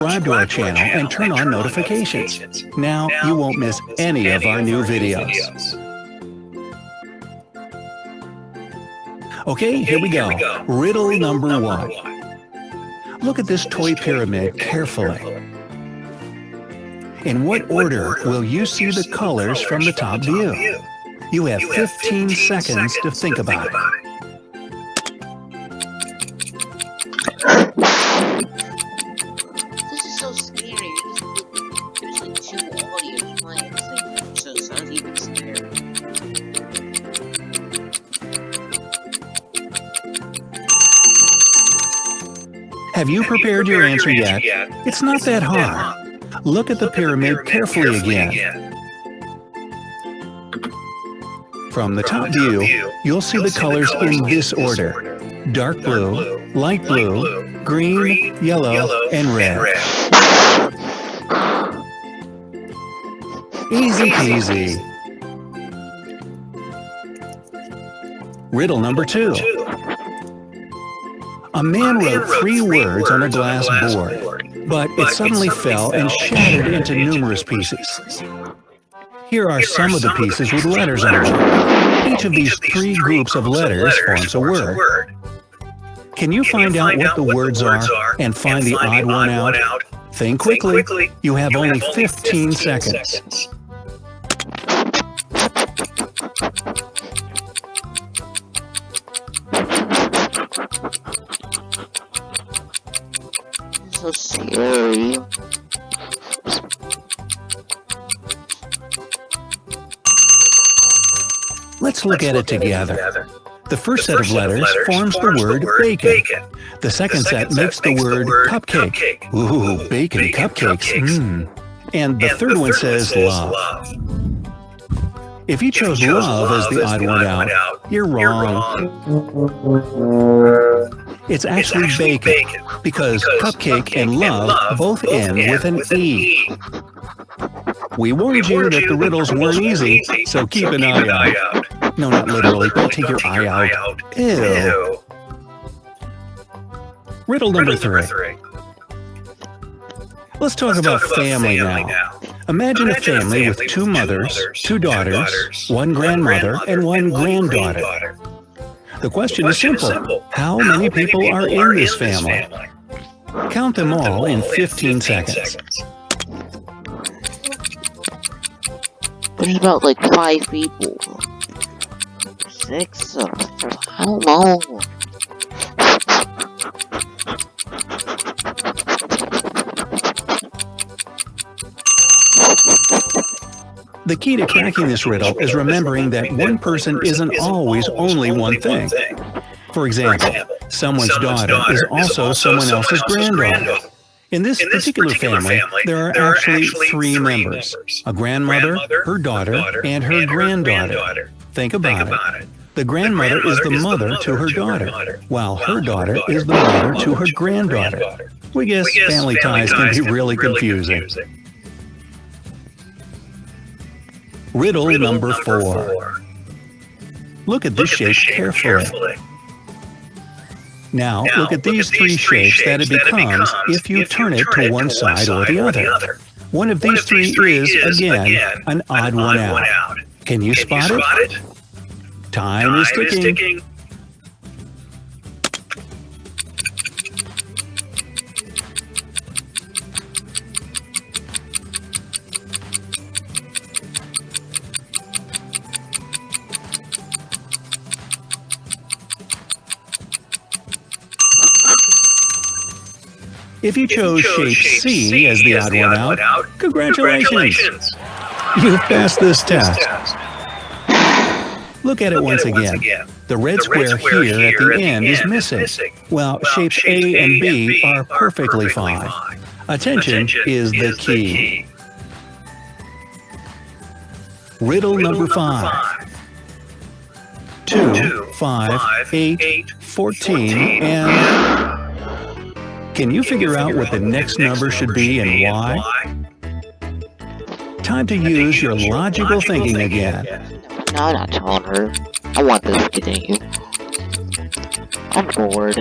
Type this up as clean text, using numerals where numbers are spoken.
subscribe to our channel and turn on notifications. Now you won't miss any of our new videos. Okay, here we go. Riddle number 1. Look at this toy pyramid carefully. In what order will you see the colors from the top view? You have 15 seconds to think about it. This is so scary. There's like 2 audio playing, so it sounds even scary. Have you prepared your answer yet? It's not that hard. Look at the pyramid carefully again. From the top view, you'll see the colors in this order: dark blue, light blue, green, yellow, and red. Easy peasy. Riddle number 2. A man wrote 3 words on a glass board, but it suddenly fell and shattered into numerous pieces. Here are some of the pieces with letters on them. Each of these 3 groups of letters forms a word. Can you find out what the words are and find the odd one out? Think quickly. You have only 15 seconds. So scary. Let's look at it together. The first set of letters forms the word bacon. The second set makes the word cupcake. Ooh, bacon cupcakes. And the third one says love. If you chose love as the odd one out, you're wrong. It's actually bacon, because cupcake and love both end with an E. We warned you that the riddles weren't easy, so keep an eye out. No, not literally. Don't take your eye out. Ew. Riddle number 3. Let's talk about family now. Imagine a family with 2 mothers, 2 daughters, 1 grandmother, and 1 granddaughter. The question is simple. How many people are in this family? Count them all in 15 seconds. There's about like 5 people. 6? I don't know. The key to cracking this riddle is remembering that one person isn't always only one thing. For example, someone's daughter is also someone else's granddaughter. In this particular family, there are actually 3 members: a grandmother, her daughter, and her granddaughter. Think about it. The grandmother is the mother to her daughter, while her daughter is the mother to her granddaughter. We guess family ties can be really confusing. Riddle number 4. Look at this shape carefully. Now, look at these 3 shapes that it becomes if you turn it to one side or the other. One of these 3 is, again, an odd one out. Can you spot it? Time is ticking. If you chose shape C as the odd one out, congratulations! You've passed this test. Look at it once again. The red square here at the end is missing, while shapes A and B are perfectly fine. Attention is the key. Riddle number 5. 2, 5, 8, 14, and... Can you figure out what the next number should be and why? Time to use your logical thinking again. No, I'm not telling her. I want this to continue. I'm bored.